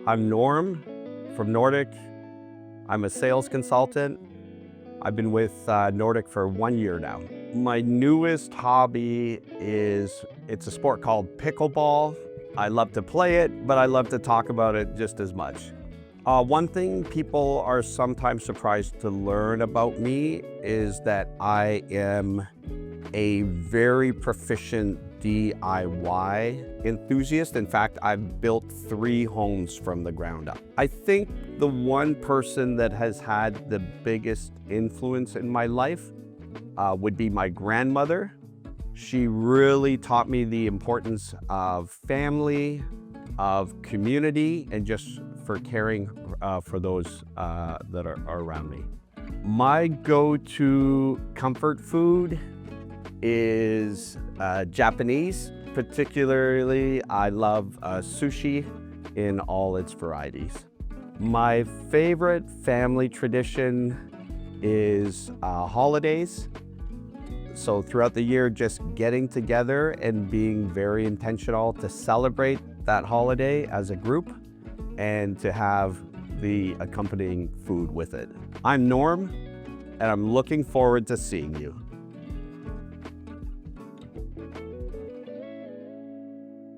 I'm Norm from Nordik. I'm a sales consultant. I've been with Nordik for 1 year now. My newest hobby is, it's a sport called pickleball. I love to play it, but I love to talk about it just as much. One thing people are sometimes surprised to learn about me is that I am a very proficient DIY enthusiast. In fact, I've built 3 homes from the ground up. I think the one person that has had the biggest influence in my life would be my grandmother. She really taught me the importance of family, of community, and just for caring for those that are around me. My go-to comfort food is Japanese. Particularly, I love sushi in all its varieties. My favorite family tradition is holidays. So throughout the year, just getting together and being very intentional to celebrate that holiday as a group and to have the accompanying food with it. I'm Norm, and I'm looking forward to seeing you.